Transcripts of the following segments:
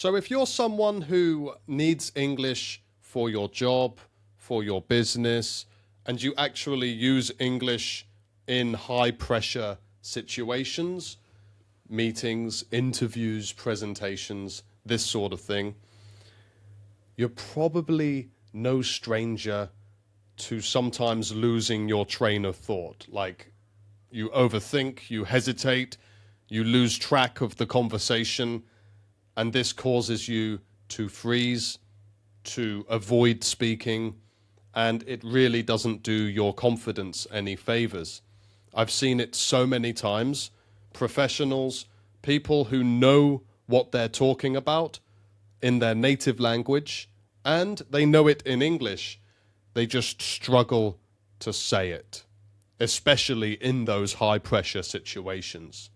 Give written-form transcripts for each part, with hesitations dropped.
So if you're someone who needs English for your job, for your business, and you actually use English in high pressure situations, meetings, interviews, presentations, this sort of thing, you're probably no stranger to sometimes losing your train of thought. Like you overthink, you hesitate, you lose track of the conversation, and this causes you to freeze, to avoid speaking, and it really doesn't do your confidence any favors. I've seen it so many times. Professionals, people who know what they're talking about in their native language, and they know it in English, they just struggle to say it, especially in those high pressure situations.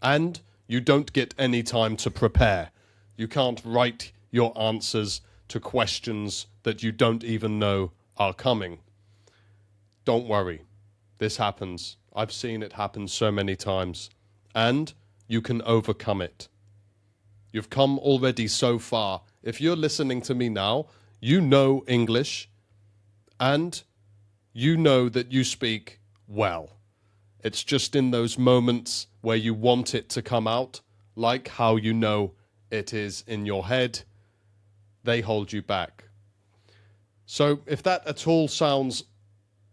And you don't get any time to prepare. You can't write your answers to questions that you don't even know are coming. Don't worry. This happens. I've seen it happen so many times. And you can overcome it. You've come already so far. If you're listening to me now, you know English and you know that you speak well. It's just in those moments where you want it to come out, like how you know it is in your head, they hold you back. So if that at all sounds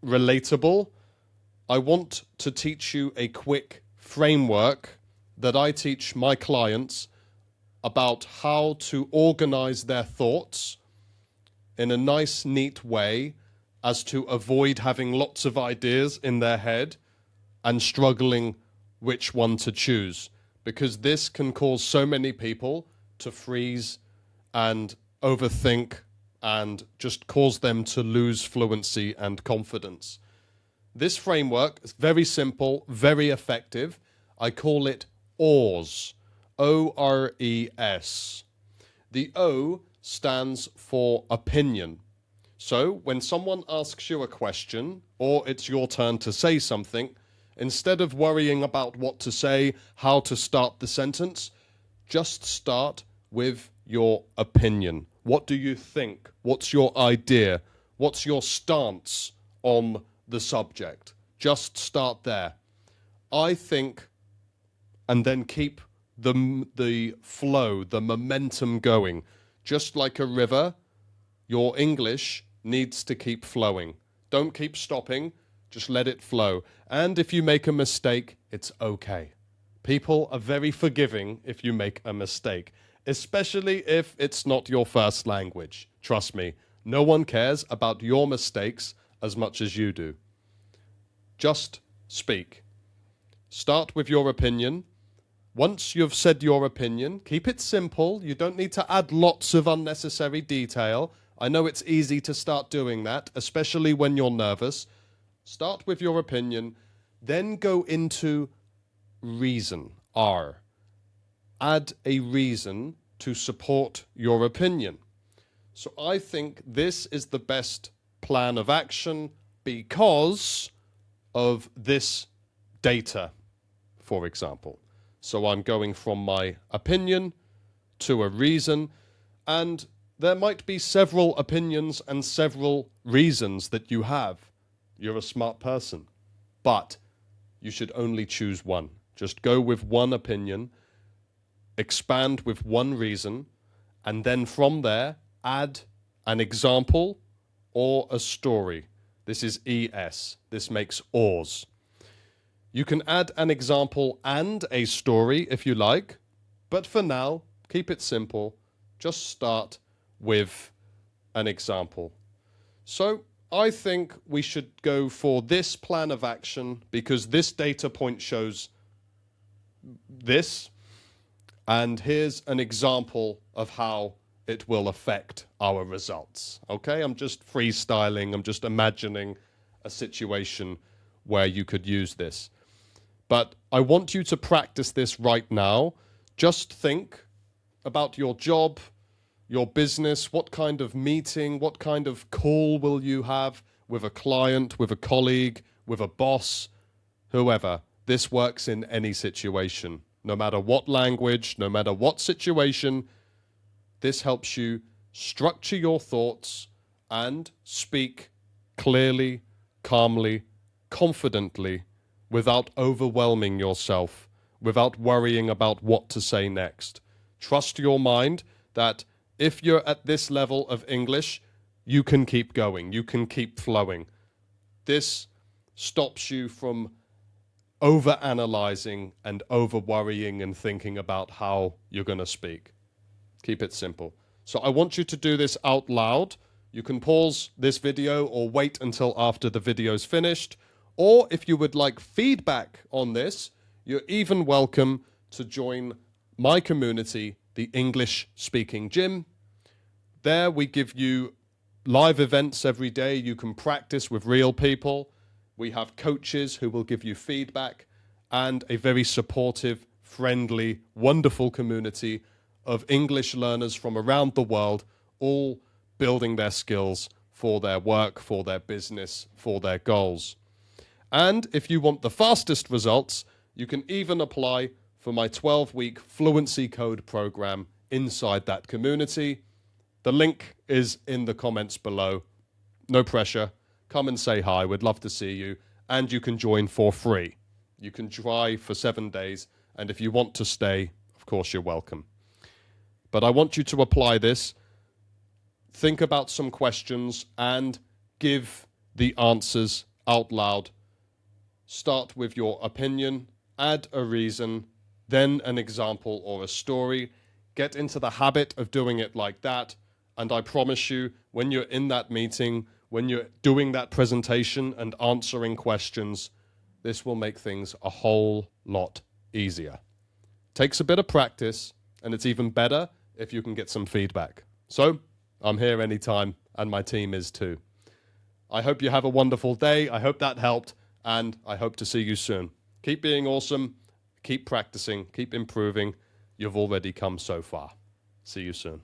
relatable, I want to teach you a quick framework that I teach my clients about how to organize their thoughts in a nice, neat way as to avoid having lots of ideas in their head and struggling which one to choose, because this can cause so many people to freeze and overthink and just cause them to lose fluency and confidence. This framework is very simple, very effective. I call it O.R.E.S. O-R-E-S. The O stands for opinion. So when someone asks you a question or it's your turn to say something, instead of worrying about what to say, how to start the sentence, just start with your opinion. What do you think? What's your idea? What's your stance on the subject? Just start there. I think, and then keep the flow, the momentum going. Just like a river, your English needs to keep flowing. Don't keep stopping, just let it flow. And if you make a mistake, it's okay. People are very forgiving if you make a mistake, especially if it's not your first language. Trust me, no one cares about your mistakes as much as you do. Just speak. Start with your opinion. Once you've said your opinion, keep it simple. You don't need to add lots of unnecessary detail. I know it's easy to start doing that, especially when you're nervous. Start with your opinion, then go into reason, R. Add a reason to support your opinion. So I think this is the best plan of action because of this data, for example. So I'm going from my opinion to a reason, and there might be several opinions and several reasons that you have. You're a smart person, but you should only choose one. Just go with one opinion, expand with one reason, and then from there, add an example or a story. This is E.S. This makes O.R.E.S. You can add an example and a story if you like, but for now, keep it simple. Just start with an example. So I think we should go for this plan of action because this data point shows this, and here's an example of how it will affect our results. Okay, I'm just freestyling, I'm just imagining a situation where you could use this. But I want you to practice this right now. Just think about your job, your business, what kind of meeting, what kind of call will you have with a client, with a colleague, with a boss, whoever. This works in any situation, no matter what language, no matter what situation. This helps you structure your thoughts and speak clearly, calmly, confidently, without overwhelming yourself, without worrying about what to say next. Trust your mind that if you're at this level of English, you can keep going, you can keep flowing. This stops you from over-analyzing and over-worrying and thinking about how you're going to speak. Keep it simple. So I want you to do this out loud. You can pause this video or wait until after the video's finished. Or if you would like feedback on this, you're even welcome to join my community, the English Speaking Gym. There we give you live events every day. You can practice with real people. We have coaches who will give you feedback and a very supportive, friendly, wonderful community of English learners from around the world, all building their skills for their work, for their business, for their goals. And if you want the fastest results, you can even apply for my 12-week Fluency Code program inside that community. The link is in the comments below. No pressure. Come and say hi. We'd love to see you. And you can join for free. You can try for 7 days. And if you want to stay, of course, you're welcome. But I want you to apply this. Think about some questions and give the answers out loud. Start with your opinion, add a reason, then an example or a story. Get into the habit of doing it like that. And I promise you, when you're in that meeting, when you're doing that presentation and answering questions, this will make things a whole lot easier. Takes a bit of practice, and it's even better if you can get some feedback. So, I'm here anytime, and my team is too. I hope you have a wonderful day. I hope that helped, and I hope to see you soon. Keep being awesome, keep practicing, keep improving. You've already come so far. See you soon.